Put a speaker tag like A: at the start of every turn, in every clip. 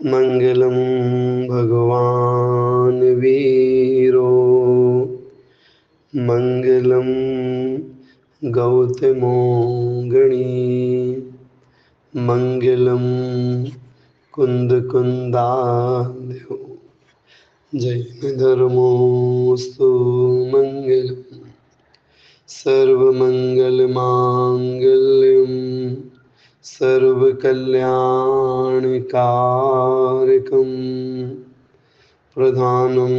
A: मंगलम भगवान वीरो मंगलम गौतमो गणी मंगलम कुंदकुंदालयो जैन धर्मोस्तु मंगलम सर्वमंगलमांगल्यम सर्वकल्याणकारकं प्रधानं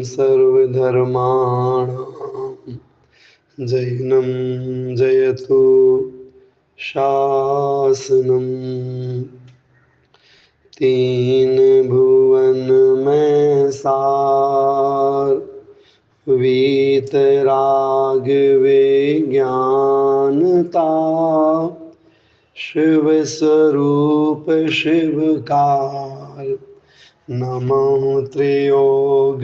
A: सर्वधर्माणां जैनं जयतु शासनम्। तीन भुवन में सार वीतराग विज्ञानता शिव स्वरूप शिवकार नमो त्रियोग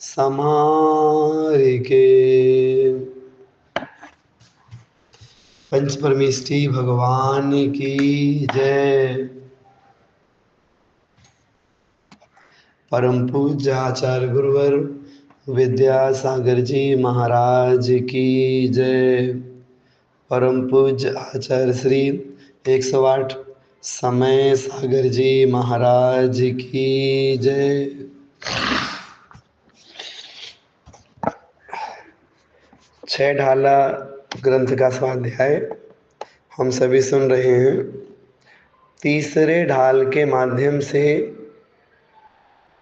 A: समारिके। पंच परमेष्ठी भगवान की जय। परम पूज्य आचार्य गुरुवर विद्यासागर जी महाराज की जय। परम पूज्य आचार्य श्री 108 समय सागर जी महाराज की जय। छह ढाला ग्रंथ का स्वाध्याय हम सभी सुन रहे हैं। तीसरे ढाल के माध्यम से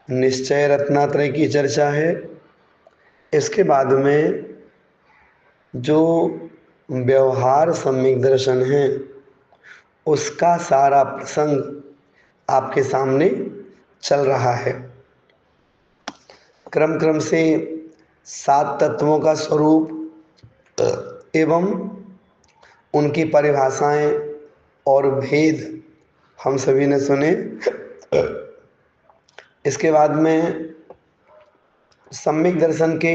A: निश्चय रत्नात्रय की चर्चा है। इसके बाद में जो व्यवहार सम्यक दर्शन है उसका सारा प्रसंग आपके सामने चल रहा है। क्रम क्रम से 7 तत्वों का स्वरूप एवं उनकी परिभाषाएं और भेद हम सभी ने सुने। इसके बाद में सम्यक दर्शन के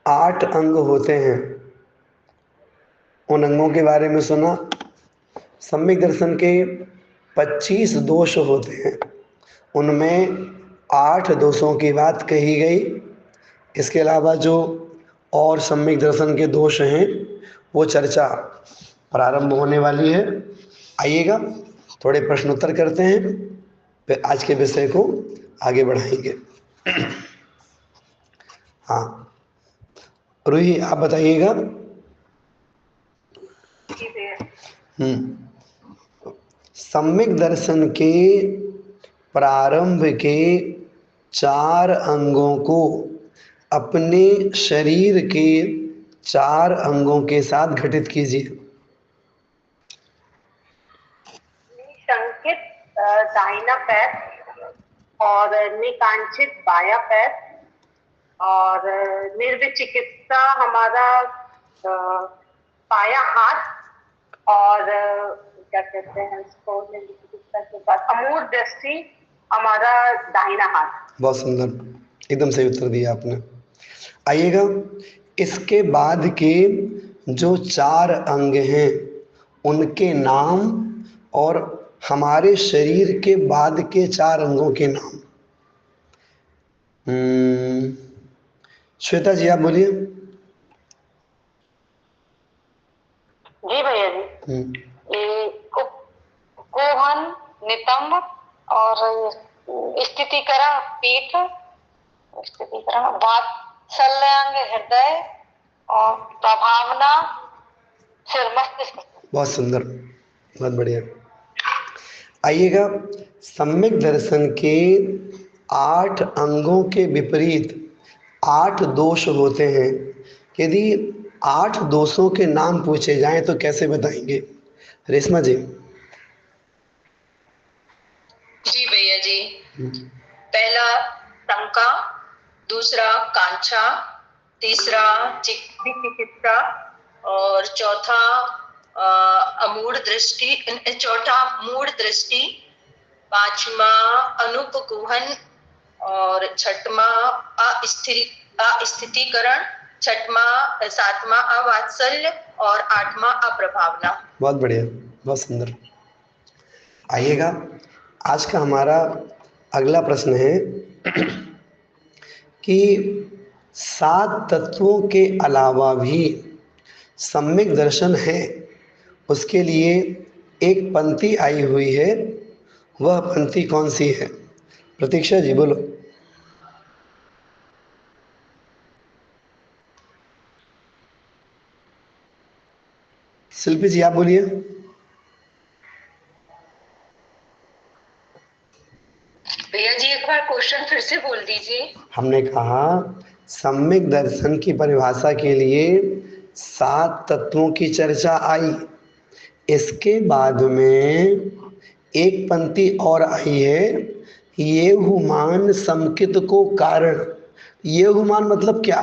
A: 8 अंग होते हैं, उन अंगों के बारे में सुना। सम्यक दर्शन के 25 दोष होते हैं, उनमें 8 दोषों की बात कही गई। इसके अलावा जो और सम्यक दर्शन के दोष हैं वो चर्चा प्रारंभ होने वाली है। आइएगा थोड़े प्रश्नोत्तर करते हैं, फिर आज के विषय को आगे बढ़ाएंगे। हाँ रूही आप बताइएगा। सम्यक दर्शन के प्रारंभ के 4 अंगों को अपने शरीर के 4 अंगों के साथ घटित कीजिए।
B: निशंकित दाहिना पैर और निकांक्षित बायां पैर और निर्विचिकित्सा हमारा बायां हाथ और क्या कहते हैं इसको, निर्विचिकित्सा के बाद अमूढ़ दृष्टि हमारा दाहिना हाथ।
A: बहुत सुंदर, एकदम सही उत्तर दिया आपने। आइएगा इसके बाद के जो 4 अंग हैं उनके नाम और हमारे शरीर के बाद के 4 अंगों के नाम। श्वेता जी आप बोलिए।
B: जी भैया जी। ये कोहन, नितंब और स्थितिकरण पीठ, स्थितिकरण वात्सल्यांग हृदय और प्रभावना सिर मस्तिष्क।
A: बहुत सुंदर, बहुत बढ़िया। आइएगा सम्यक दर्शन के 8 अंगों के विपरीत 8 दोष होते हैं। यदि 8 दोषों के नाम पूछे जाएं तो कैसे बताएंगे रेशमा जी?
C: जी भैया जी। पहला शंका, दूसरा कांक्षा, तीसरा चिकित्सा और चौथा अमूढ़ दृष्टि, चौथा मूढ़ दृष्टि, पांचवा अनुपकुहन और छठवा अस्थितीकरण, सातवां अवात्सल्य और 8वां अप्रभावना।
A: बहुत बढ़िया, बहुत सुंदर। आइएगा, आज का हमारा अगला प्रश्न है कि 7 तत्वों के अलावा भी सम्यक दर्शन है, उसके लिए एक पंक्ति आई हुई है, वह पंक्ति कौन सी है? प्रतीक्षा जी बोलो। शिल्पी जी आप बोलिए।
C: भैया जी एक बार क्वेश्चन फिर से बोल दीजिए।
A: हमने कहा सम्यक दर्शन की परिभाषा के लिए 7 तत्वों की चर्चा आई, इसके बाद में एक पंक्ति और आई है, ये हुमान समकित को कारण। ये हुमान मतलब क्या?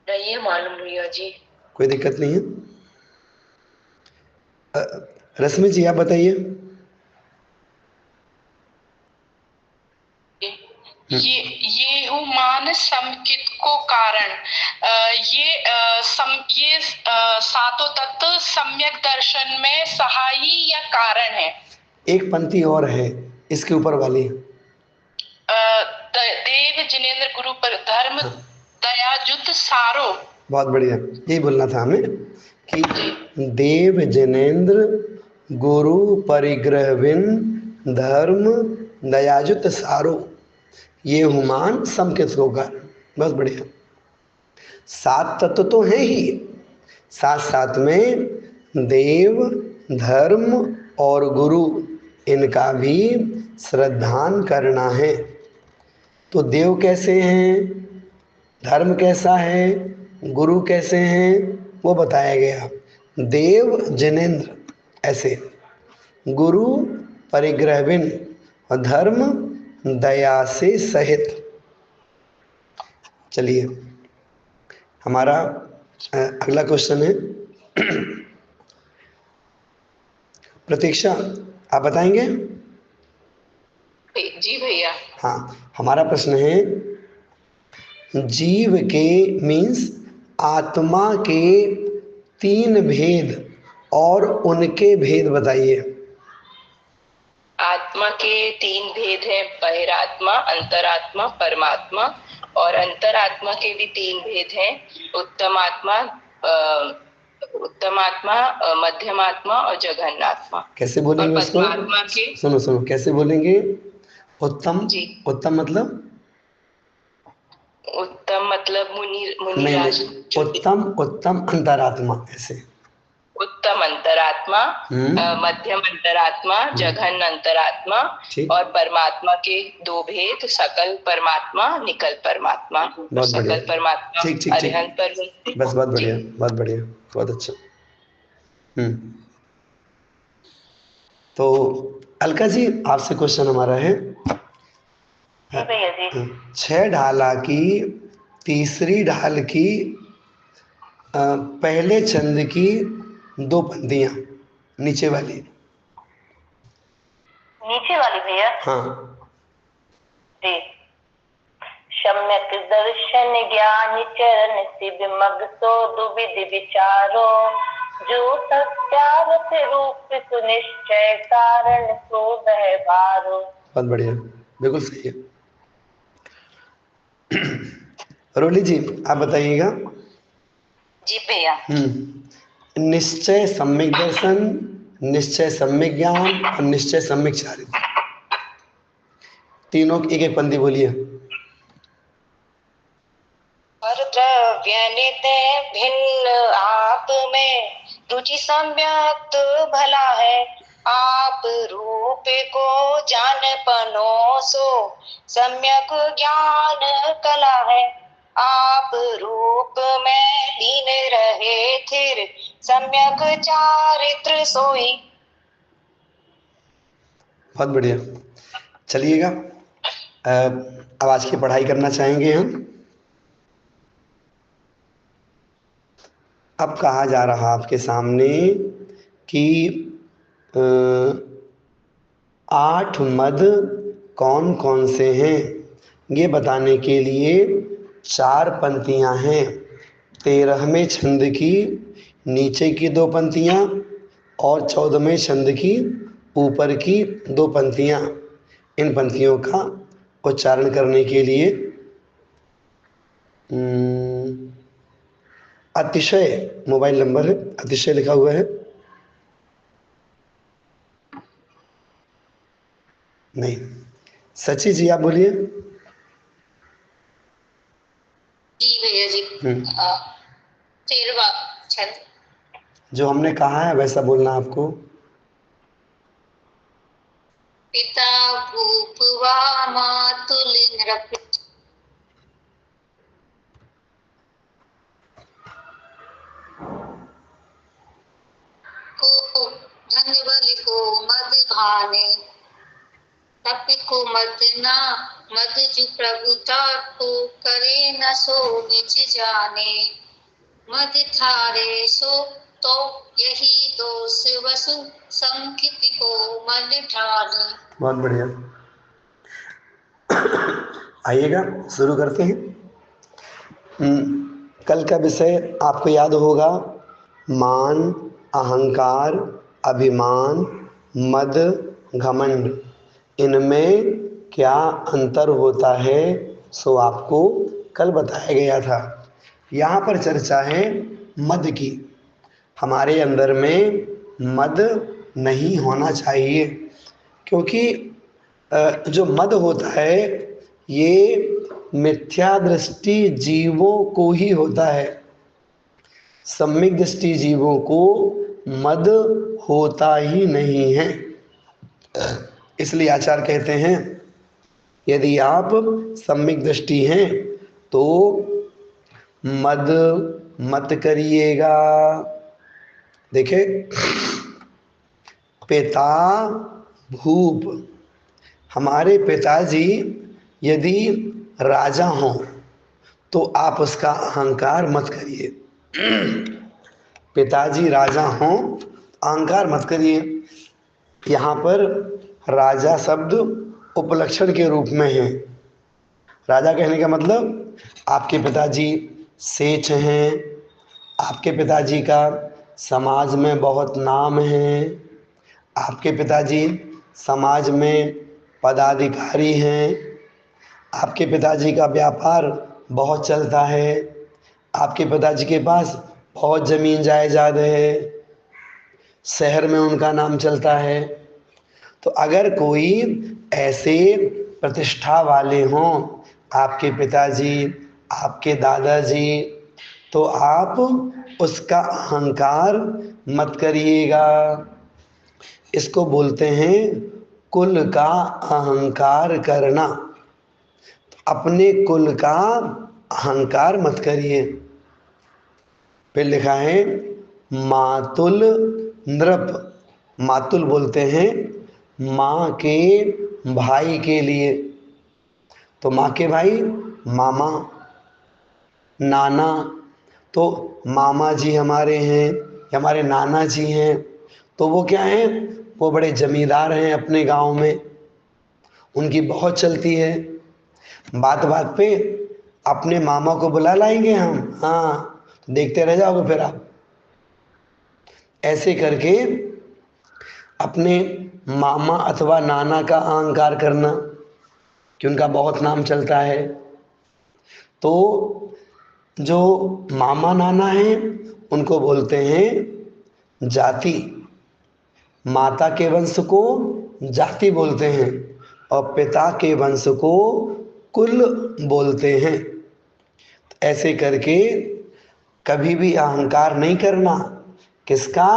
C: नहीं मालूम भैया जी।
A: कोई दिक्कत नहीं है। रश्मि जी आप बताइए।
D: ये हुमान समकित को कारण, ये सातों तत्व सम्यक दर्शन में सहायी या कारण है।
A: एक पंक्ति और है इसके ऊपर वाली।
D: देव जिनेन्द्र गुरु पर धर्म दयाजुत सारो।
A: बहुत बढ़िया, यही बोलना था हमें कि देव जिनेन्द्र गुरु परिग्रह विन धर्म दयाजुत सारो, ये हुमान समकित को कारण। बहुत बढ़िया। 7 तत्व तो है ही, साथ साथ में देव, धर्म और गुरु, इनका भी श्रद्धान करना है। तो देव कैसे हैं, धर्म कैसा है, गुरु कैसे हैं, वो बताया गया। देव जिनेन्द्र ऐसे, गुरु परिग्रहविन और धर्म दया से सहित। चलिए हमारा अगला क्वेश्चन है। प्रतीक्षा आप बताएंगे?
C: जी भैया।
A: हाँ, हमारा प्रश्न है, जीव के मीन्स आत्मा के 3 भेद और उनके भेद बताइए।
C: आत्मा के 3 भेद हैं, बहिरात्मा, अंतरात्मा, परमात्मा। और अंतरात्मा के भी 3 भेद हैं, उत्तम आत्मा, मध्यम आत्मा और जघन्य आत्मा।
A: कैसे बोलेंगे उसको?
C: परमात्मा के,
A: सुनो कैसे बोलेंगे? उत्तम
C: जी।
A: उत्तम मतलब?
C: उत्तम मतलब
A: नहीं, उत्तम अंतरात्मा ऐसे।
C: उत्तम अंतरात्मा, मध्यम अंतरात्मा, जघन्य अंतरात्मा और परमात्मा के 2 भेद, सकल परमात्मा, निकल परमात्मा। सकल परमात्मा अरिहंत परब्रह्म।
A: बस बहुत बढ़िया, बहुत बढ़िया, बहुत अच्छा। तो अलका जी आपसे क्वेश्चन हमारा है, 6 ढाला की तीसरी ढाल की पहले छंद की 2 पंक्तियां नीचे वाली
B: भैया।
A: हाँ।
B: जी। सम्यक दर्शन ज्ञान चरण शिव मग सो दुविधि विचारो, जो सत्यार्थ रूप सुनिश्चय कारण सो व्यवहारो।
A: बहुत बढ़िया, बिल्कुल सही है। रोली जी आप बताइएगा।
C: जी भैया।
A: निश्चय सम्यक दर्शन, निश्चय सम्यक ज्ञान और निश्चय सम्यक चारित्र, तीनों की एक पंक्ति बोलिए।
C: हर द्रव्य नित्य भिन्न आप में रुचि सम्यक भला है, आप रूप को जान पनो सो सम्यक ज्ञान कला है, आप रूप में लीन रहे थिर सम्यक चारित्र सोई।
A: बहुत बढ़िया। चलिएगा अब आज की पढ़ाई करना चाहेंगे हम। अब कहा जा रहा आपके सामने कि 8 मद कौन कौन से हैं, ये बताने के लिए 4 पंक्तियां हैं। 13वें छंद की नीचे की 2 पंक्तियां और 14वें छंद की ऊपर की 2 पंक्तियां। इन पंक्तियों का उच्चारण करने के लिए अतिशय मोबाइल नंबर है, अतिशय लिखा हुआ है। नहीं, सची जी आप बोलिए।
B: जी भैया जी। 13वां छंद
A: जो हमने कहा है वैसा बोलना आपको।
B: पिता भूप वा मातुल नृप को धन बलि को मद भाने तप को मद ना मद जु प्रभुता को करे न सो निज जाने मद थारे सो तो यही दोष वसु संकित को मन ठाने।
A: बहुत बढ़िया। आइएगा शुरू करते हैं। कल का विषय आपको याद होगा, मान, अहंकार, अभिमान, मद, घमंड, इनमें क्या अंतर होता है सो आपको कल बताया गया था। यहाँ पर चर्चा है मद की। हमारे अंदर में मद नहीं होना चाहिए, क्योंकि जो मद होता है ये मिथ्या दृष्टि जीवों को ही होता है। सम्यक दृष्टि जीवों को मद होता ही नहीं है। इसलिए आचार्य कहते हैं यदि आप सम्यक दृष्टि हैं तो मद मत करिएगा। देखे, पिता भूप, हमारे पिताजी यदि राजा हों तो आप उसका अहंकार मत करिए। पिताजी राजा हों अहंकार मत करिए। यहाँ पर राजा शब्द उपलक्षण के रूप में है। राजा कहने का मतलब आपके पिताजी सेठ हैं, आपके पिताजी का समाज में बहुत नाम है, आपके पिताजी समाज में पदाधिकारी हैं, आपके पिताजी का व्यापार बहुत चलता है, आपके पिताजी के पास बहुत ज़मीन जायदाद है, शहर में उनका नाम चलता है। तो अगर कोई ऐसे प्रतिष्ठा वाले हों आपके पिताजी, आपके दादाजी, तो आप उसका अहंकार मत करिएगा। इसको बोलते हैं कुल का अहंकार करना। अपने कुल का अहंकार मत करिए। फिर लिखा है मातुल नृप। मातुल बोलते हैं माँ के भाई के लिए। तो माँ के भाई मामा, नाना। तो मामा जी हमारे हैं, हमारे नाना जी हैं, तो वो क्या हैं, वो बड़े जमींदार हैं अपने गांव में, उनकी बहुत चलती है। बात बात पे अपने मामा को बुला लाएंगे हम, हाँ, देखते रह जाओगे फिर आप। ऐसे करके अपने मामा अथवा नाना का अहंकार करना कि उनका बहुत नाम चलता है। तो जो मामा नाना हैं उनको बोलते हैं जाति। माता के वंश को जाति बोलते हैं और पिता के वंश को कुल बोलते हैं। ऐसे करके कभी भी अहंकार नहीं करना। किसका?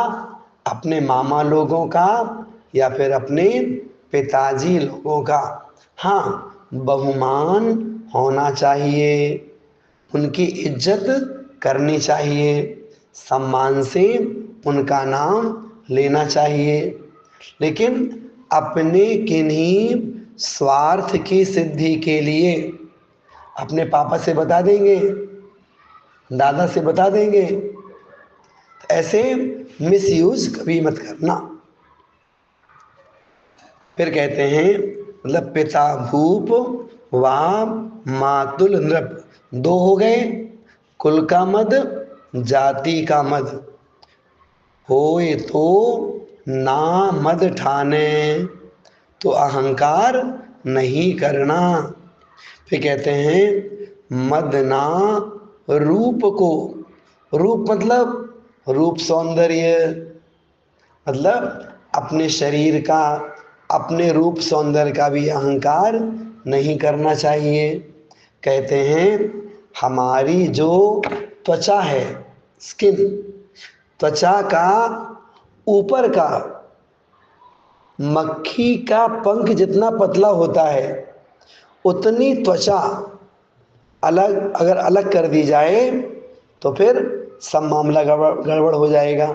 A: अपने मामा लोगों का या फिर अपने पिताजी लोगों का। हाँ, बहुमान होना चाहिए, उनकी इज्जत करनी चाहिए, सम्मान से उनका नाम लेना चाहिए। लेकिन अपने किन्हीं स्वार्थ की सिद्धि के लिए अपने पापा से बता देंगे, दादा से बता देंगे, ऐसे मिसयूज कभी मत करना। फिर कहते हैं मतलब पिता भूप वा मातुल नृप। दो हो गए, कुल का मद, जाति का मद। होए तो ना मद ठाने, तो अहंकार नहीं करना। फिर कहते हैं मद ना रूप को, रूप मतलब रूप सौंदर्य, मतलब अपने शरीर का, अपने रूप सौंदर्य का भी अहंकार नहीं करना चाहिए। कहते हैं हमारी जो त्वचा है, स्किन, त्वचा का ऊपर का मक्खी का पंख जितना पतला होता है, उतनी त्वचा अलग अगर अलग कर दी जाए तो फिर सब मामला गड़बड़ गड़बड़ हो जाएगा।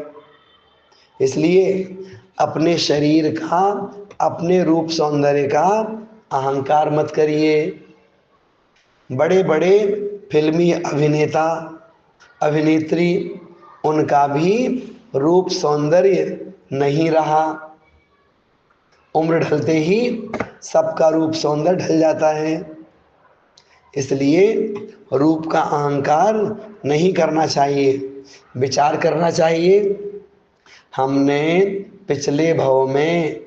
A: इसलिए अपने शरीर का, अपने रूप सौंदर्य का अहंकार मत करिए। बड़े बड़े फिल्मी अभिनेता, अभिनेत्री, उनका भी रूप सौंदर्य नहीं रहा। उम्र ढलते ही सबका रूप सौंदर्य ढल जाता है। इसलिए रूप का अहंकार नहीं करना चाहिए, विचार करना चाहिए। हमने पिछले भव में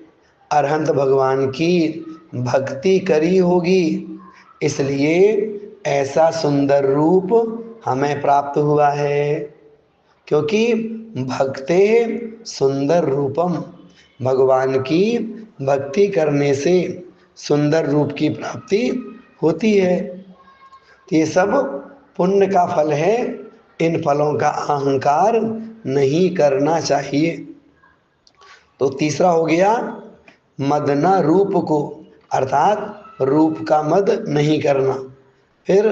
A: अरहंत भगवान की भक्ति करी होगी, इसलिए ऐसा सुंदर रूप हमें प्राप्त हुआ है। क्योंकि भक्ते सुंदर रूपम, भगवान की भक्ति करने से सुंदर रूप की प्राप्ति होती है। ये सब पुण्य का फल है, इन फलों का अहंकार नहीं करना चाहिए। तो तीसरा हो गया मदना रूप को, अर्थात रूप का मद नहीं करना। फिर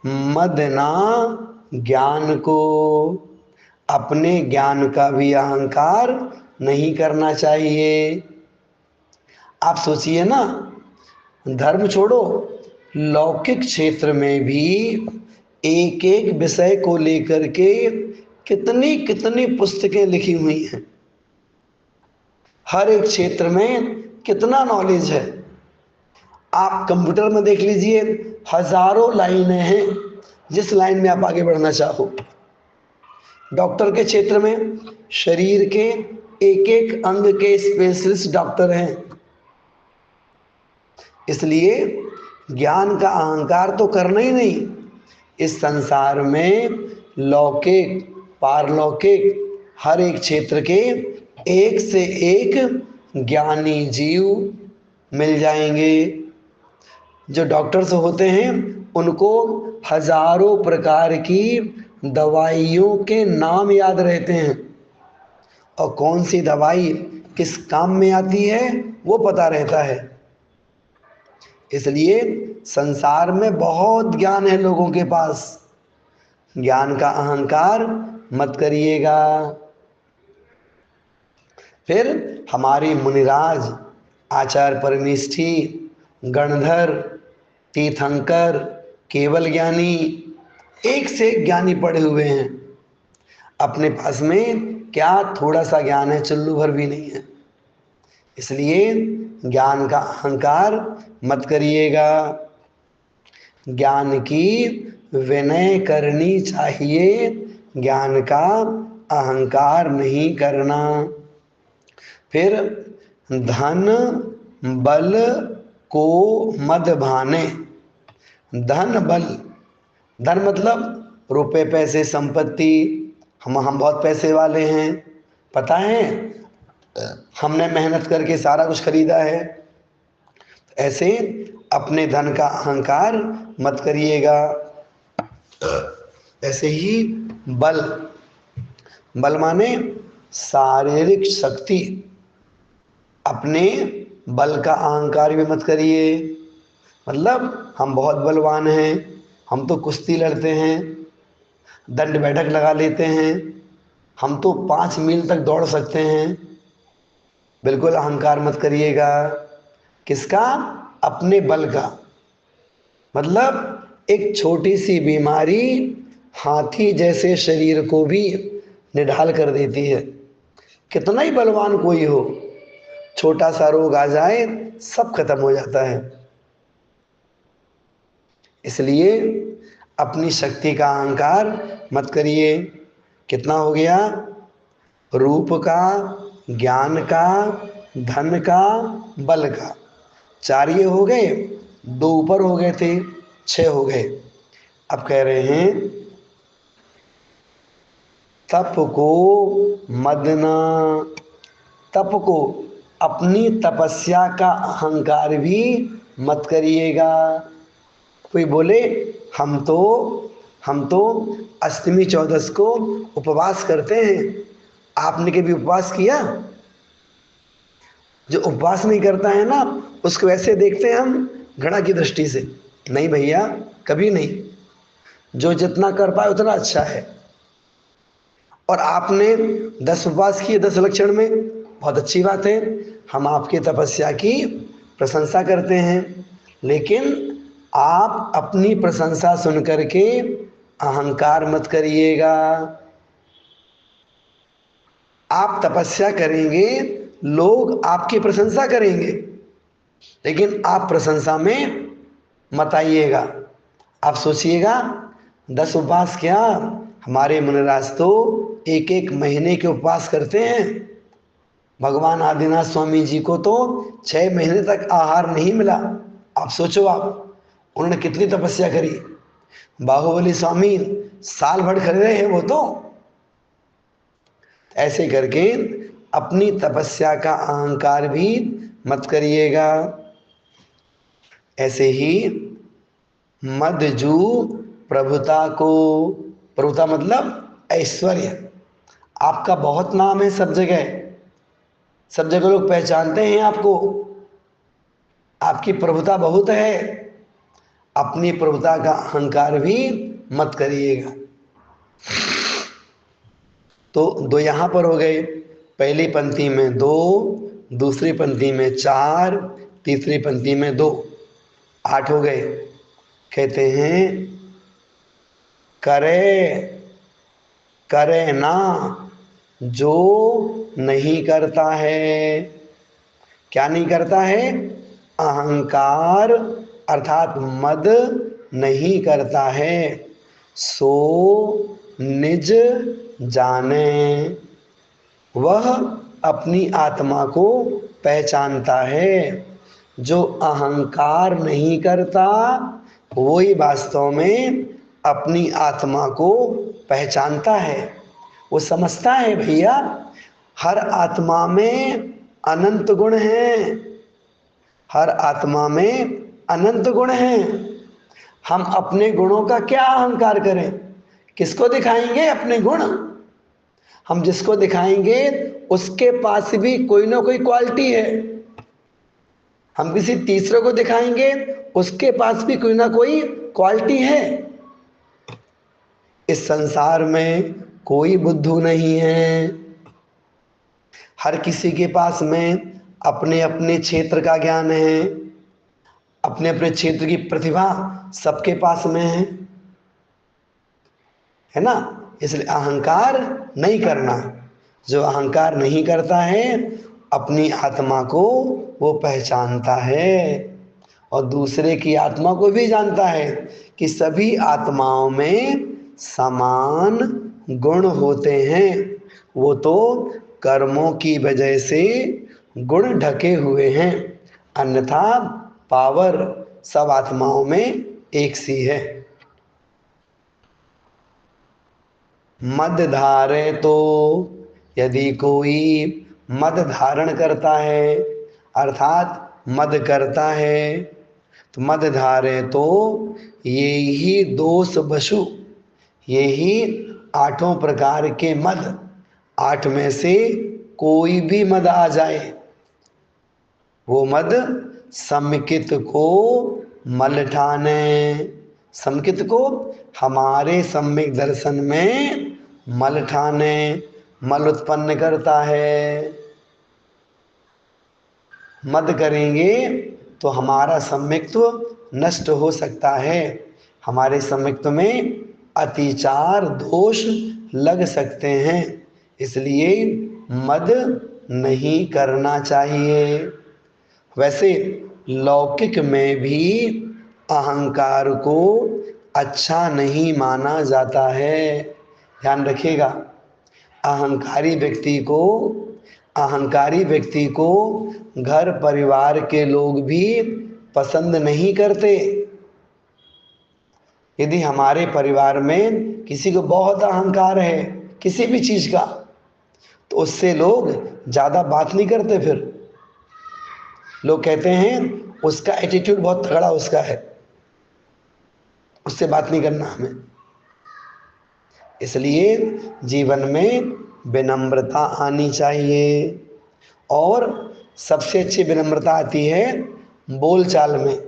A: मदना ज्ञान को, अपने ज्ञान का भी अहंकार नहीं करना चाहिए। आप सोचिए ना, धर्म छोड़ो, लौकिक क्षेत्र में भी एक एक विषय को लेकर के कितनी कितनी पुस्तकें लिखी हुई हैं। हर एक क्षेत्र में कितना नॉलेज है। आप कंप्यूटर में देख लीजिए, हजारों लाइनें हैं जिस लाइन में आप आगे बढ़ना चाहो। डॉक्टर के क्षेत्र में शरीर के एक एक अंग के स्पेशलिस्ट डॉक्टर हैं। इसलिए ज्ञान का अहंकार तो करना ही नहीं। इस संसार में लौकिक, पारलौकिक, हर एक क्षेत्र के एक से एक ज्ञानी जीव मिल जाएंगे। जो डॉक्टर्स होते हैं उनको हजारों प्रकार की दवाइयों के नाम याद रहते हैं, और कौन सी दवाई किस काम में आती है वो पता रहता है। इसलिए संसार में बहुत ज्ञान है लोगों के पास, ज्ञान का अहंकार मत करिएगा। फिर हमारे मुनिराज, आचार्य परमेष्ठी, गणधर, तीर्थंकर, केवल ज्ञानी, एक से एक ज्ञानी पढ़े हुए हैं। अपने पास में क्या थोड़ा सा ज्ञान है, चुल्लू भर भी नहीं है। इसलिए ज्ञान का अहंकार मत करिएगा। ज्ञान की विनय करनी चाहिए, ज्ञान का अहंकार नहीं करना। फिर धन बल को मद भाने। धन बल, धन मतलब रुपए पैसे संपत्ति। हम बहुत पैसे वाले हैं, पता है, हमने मेहनत करके सारा कुछ खरीदा है। ऐसे अपने धन का अहंकार मत करिएगा। ऐसे ही बल, बल माने शारीरिक शक्ति, अपने बल का अहंकार भी मत करिए। मतलब हम बहुत बलवान हैं, हम तो कुश्ती लड़ते हैं, दंड बैठक लगा लेते हैं, हम तो 5 मील तक दौड़ सकते हैं। बिल्कुल अहंकार मत करिएगा। किसका? अपने बल का। मतलब एक छोटी सी बीमारी हाथी जैसे शरीर को भी निढाल कर देती है। कितना ही बलवान कोई हो, छोटा सा रोग आ जाए सब खत्म हो जाता है। इसलिए अपनी शक्ति का अहंकार मत करिए। कितना हो गया? रूप का, ज्ञान का, धन का, बल का। 4 ये हो गए, 2 ऊपर हो गए थे, 6 हो गए। अब कह रहे हैं तप को मदना, तप को, अपनी तपस्या का अहंकार भी मत करिएगा। कोई बोले हम तो अष्टमी चौदस को उपवास करते हैं। आपने कभी उपवास किया? जो उपवास नहीं करता है ना, उसको ऐसे देखते हैं हम घृणा की दृष्टि से। नहीं भैया, कभी नहीं। जो जितना कर पाए उतना अच्छा है। और आपने 10 उपवास किए 10 लक्षण में, बहुत अच्छी बात है। हम आपकी तपस्या की प्रशंसा करते हैं, लेकिन आप अपनी प्रशंसा सुन करके अहंकार मत करिएगा। आप तपस्या करेंगे, लोग आपकी प्रशंसा करेंगे, लेकिन आप प्रशंसा में मत आइएगा। आप सोचिएगा 10 उपवास क्या, हमारे मुनिराज तो 1-1 महीने के उपवास करते हैं। भगवान आदिनाथ स्वामी जी को तो 6 महीने तक आहार नहीं मिला। आप सोचो, आप उन्होंने कितनी तपस्या करी। बाहुबली स्वामी साल भर खड़े रहे हैं वो तो। ऐसे करके अपनी तपस्या का अहंकार भी मत करिएगा। ऐसे ही मदजू प्रभुता को, प्रभुता मतलब ऐश्वर्य। आपका बहुत नाम है सब जगह, सब जगह लोग पहचानते हैं आपको, आपकी प्रभुता बहुत है। अपनी प्रभुता का अहंकार भी मत करिएगा। तो 2 यहाँ पर हो गए। पहली पंक्ति में 2, दूसरी पंक्ति में 4, तीसरी पंक्ति में 2, 8 हो गए। कहते हैं करे ना जो नहीं करता है। क्या नहीं करता है? अहंकार अर्थात मद नहीं करता है। सो निज जाने, वह अपनी आत्मा को पहचानता है। जो अहंकार नहीं करता वही वास्तव में अपनी आत्मा को पहचानता है। वो समझता है भैया हर आत्मा में अनंत गुण हैं, हर आत्मा में अनंत गुण हैं। हम अपने गुणों का क्या अहंकार करें? किसको दिखाएंगे अपने गुण? हम जिसको दिखाएंगे उसके पास भी कोई ना कोई क्वालिटी है। हम किसी तीसरे को दिखाएंगे, उसके पास भी कोई ना कोई क्वालिटी है। इस संसार में कोई बुद्धू नहीं है। हर किसी के पास में अपने अपने क्षेत्र का ज्ञान है, अपने अपने क्षेत्र की प्रतिभा सबके पास में है ना। इसलिए अहंकार नहीं करना। जो अहंकार नहीं करता है अपनी आत्मा को वो पहचानता है, और दूसरे की आत्मा को भी जानता है कि सभी आत्माओं में समान गुण होते हैं। वो तो कर्मों की वजह से गुण ढके हुए हैं, अन्यथा पावर सब आत्माओं में एक सी है। मद धारे तो, यदि कोई मद धारण करता है अर्थात मद करता है, तो मद धारे तो ये ही दोष बसु, ये ही 8 प्रकार के मद, 8 में से कोई भी मद आ जाए, वो मद समकित को मल ठाने। समकित को हमारे सम्यक दर्शन में मल ठाने, मल उत्पन्न करता है। मद करेंगे तो हमारा सम्यक्त्व नष्ट हो सकता है, हमारे सम्यक्त्व में अतिचार दोष लग सकते हैं। इसलिए मद नहीं करना चाहिए। वैसे लौकिक में भी अहंकार को अच्छा नहीं माना जाता है। ध्यान रखिएगा, अहंकारी व्यक्ति को घर परिवार के लोग भी पसंद नहीं करते। यदि हमारे परिवार में किसी को बहुत अहंकार है किसी भी चीज का, तो उससे लोग ज्यादा बात नहीं करते। फिर लोग कहते हैं उसका एटीट्यूड बहुत तगड़ा उसका है, उससे बात नहीं करना हमें। इसलिए जीवन में विनम्रता आनी चाहिए, और सबसे अच्छी विनम्रता आती है बोलचाल में।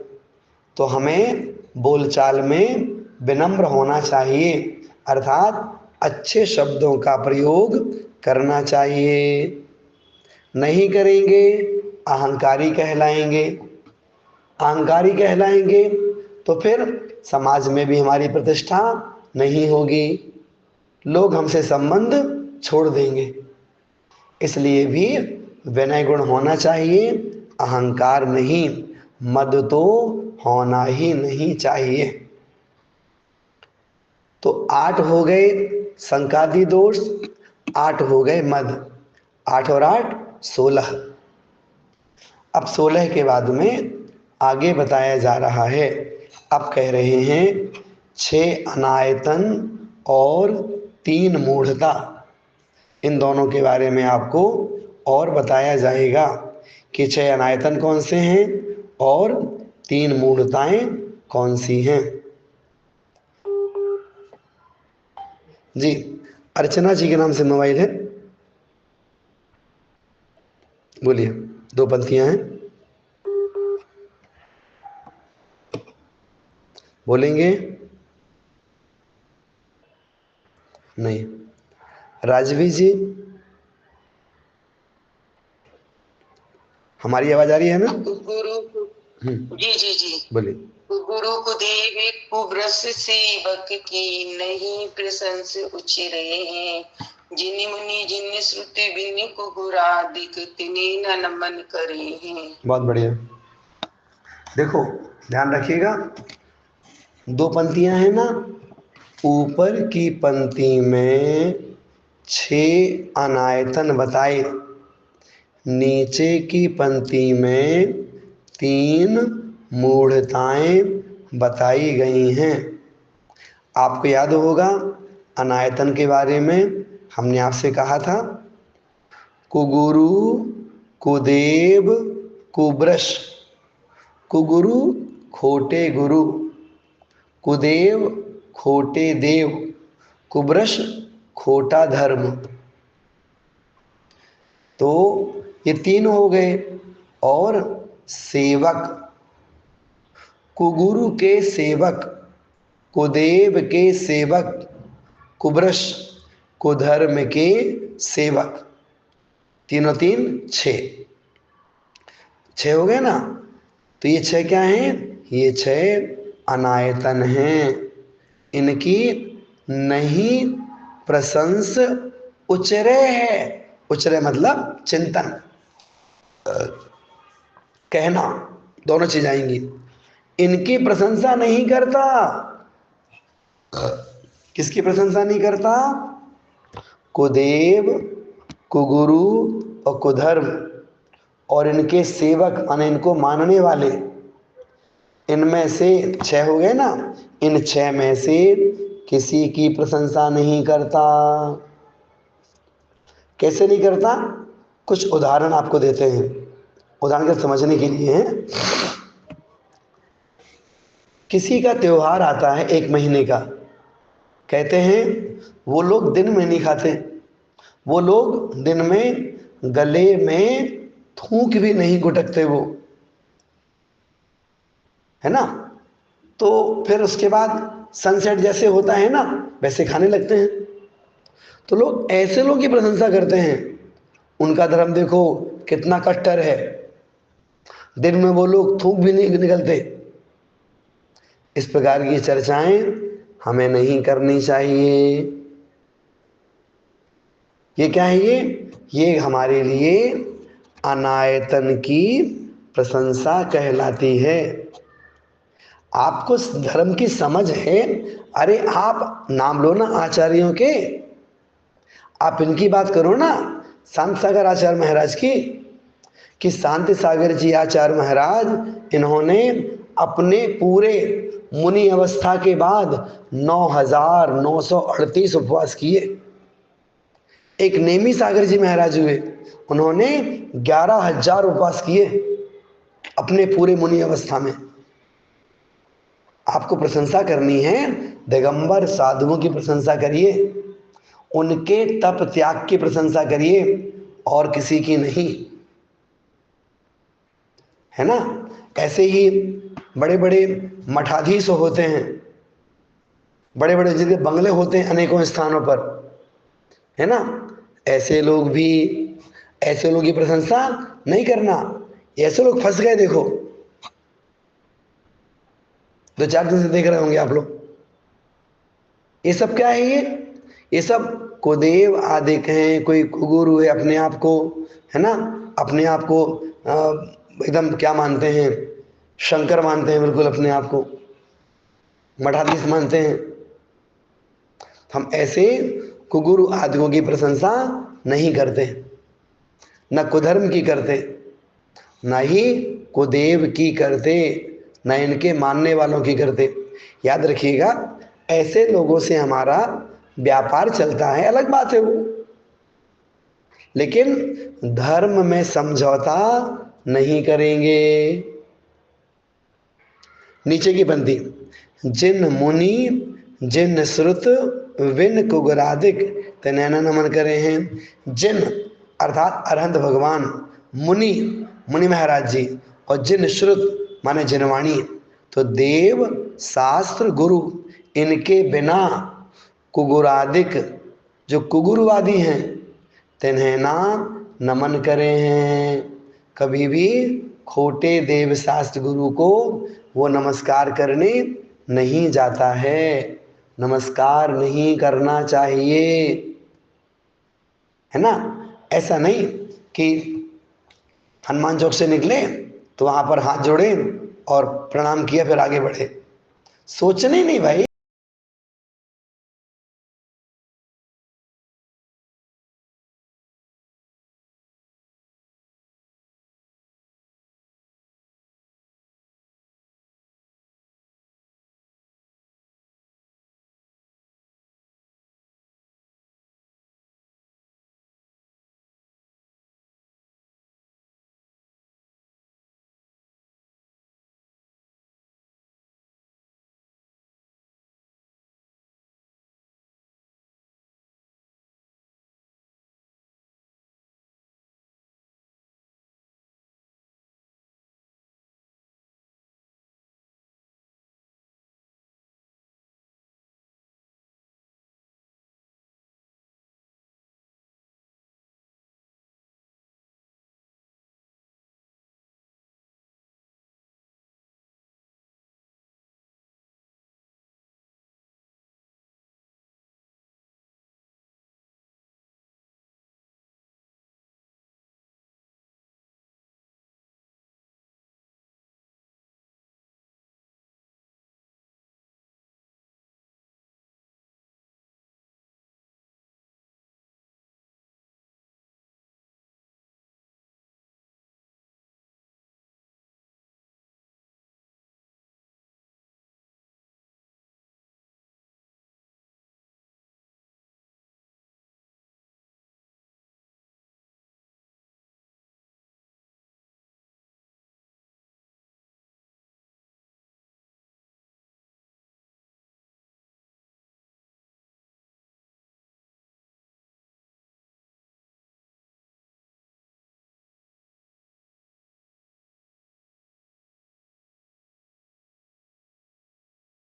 A: तो हमें बोलचाल में विनम्र होना चाहिए, अर्थात अच्छे शब्दों का प्रयोग करना चाहिए। नहीं करेंगे अहंकारी कहलाएंगे। अहंकारी कहलाएंगे तो फिर समाज में भी हमारी प्रतिष्ठा नहीं होगी, लोग हमसे संबंध छोड़ देंगे। इसलिए भी विनय गुण होना चाहिए, अहंकार नहीं। मद तो होना ही नहीं चाहिए। तो 8 हो गए संकादी दोष, 8 हो गए मद। 8 और 8 16। अब 16 के बाद में आगे बताया जा रहा है। अब कह रहे हैं 6 अनायतन और 3 मूढ़ता। इन दोनों के बारे में आपको और बताया जाएगा कि 6 अनायतन कौन से हैं और 3 मूढ़ताएं कौन सी हैं। जी, अर्चना जी के नाम से मोबाइल है, बोलिए। 2 पंक्तियां हैं, बोलेंगे नहीं। राजवी जी, हमारी आवाज आ रही है ना?
C: गुरु जी जी जी
A: बोलिए।
C: गुरु कुदेव कुब्रस सेवक की नहीं प्रशंस उच्च रहे हैं। जिन मुनि जिन श्रुति बिन को गुरादिक तिने न नमन करे हैं।
A: बहुत बढ़िया। देखो ध्यान रखिएगा, 2 पंक्तियां हैं ना, ऊपर की पंक्ति में 6 अनायतन बताए, नीचे की पंक्ति में 3 मूढ़ताएं बताई गई हैं। आपको याद होगा अनायतन के बारे में हमने आपसे कहा था, कुगुरु कुदेव कुब्रश। कुगुरु खोटे गुरु, कुदेव खोटे देव, कुब्रश खोटा धर्म। तो ये 3 हो गए। और सेवक, कुगुरु के सेवक, कुदेव के सेवक, कुब्रश कुधर्म के सेवक, तीनों 3 6 हो गए ना। तो ये 6 क्या हैं? ये 6 अनायतन हैं। इनकी नहीं प्रशंस उचरे है। उचरे मतलब चिंतन, कहना, दोनों चीज आएंगी। इनकी प्रशंसा नहीं करता। किसकी प्रशंसा नहीं करता? कुदेव, कुगुरु और कुधर्म, और इनके सेवक माने इनको मानने वाले। इनमें से 6 हो गए ना, इन 6 में से किसी की प्रशंसा नहीं करता। कैसे नहीं करता? कुछ उदाहरण आपको देते हैं, उदाहरण के समझने के लिए हैं। किसी का त्योहार आता है 1 महीने का, कहते हैं वो लोग दिन में नहीं खाते, वो लोग दिन में गले में थूक भी नहीं गुटकते, वो है ना। तो फिर उसके बाद सनसेट जैसे होता है ना वैसे खाने लगते हैं। तो लोग ऐसे लोग की प्रशंसा करते हैं, उनका धर्म देखो कितना कट्टर है, दिन में वो लोग थूक भी नहीं निकलते। इस प्रकार की चर्चाएं हमें नहीं करनी चाहिए। ये क्या है? ये हमारे लिए अनायतन की प्रशंसा कहलाती है। आपको धर्म की समझ है, अरे आप नाम लो ना आचार्यों के, आप इनकी बात करो ना, शांति सागर आचार्य महाराज की, कि शांति सागर जी आचार्य महाराज इन्होंने अपने पूरे मुनि अवस्था के बाद 9,938 उपवास किए। एक नेमी सागर जी महाराज हुए, उन्होंने 11,000 उपवास किए अपने पूरे मुनि अवस्था में। आपको प्रशंसा करनी है, दिगंबर साधुओं की प्रशंसा करिए, उनके तप त्याग की प्रशंसा करिए, और किसी की नहीं, है ना। ऐसे ही बड़े बड़े मठाधीश होते हैं, बड़े बड़े जिनके बंगले होते हैं अनेकों स्थानों पर, है ना, ऐसे लोग की प्रशंसा नहीं करना। ऐसे लोग फंस गए, देखो 2-4 दिन से देख रहे होंगे आप लोग। ये सब क्या है? ये सब कुदेव आदि हैं, कोई गुरु है अपने आप को, है ना, अपने आप को एकदम क्या मानते हैं, शंकर मानते हैं, बिल्कुल अपने आप को मठाधीश मानते हैं। हम ऐसे कुगुरु आदियों की प्रशंसा नहीं करते, न कुधर्म की करते, न ही कुदेव की करते, न इनके मानने वालों की करते। याद रखिएगा, ऐसे लोगों से हमारा व्यापार चलता है, अलग बात है वो, लेकिन धर्म में समझौता नहीं करेंगे। नीचे की पंक्ति, जिन मुनि जिन श्रुत विन कुगुरादिक तनैना नमन करे हैं। जिन अर्थात अरहंत भगवान, मुनि मुनि महाराज जी, और जिन श्रुत माने जिनवाणी, तो देव शास्त्र गुरु इनके बिना कुगुरादिक जो कुगुरुवादी हैं, तनैना नमन करे हैं। कभी भी खोटे देव शास्त्र गुरु को वो नमस्कार करने नहीं जाता है, नमस्कार नहीं करना चाहिए, है ना। ऐसा नहीं कि हनुमान चौक से निकले तो वहां पर हाथ जोड़े और प्रणाम किया फिर आगे बढ़े, सोचने नहीं भाई।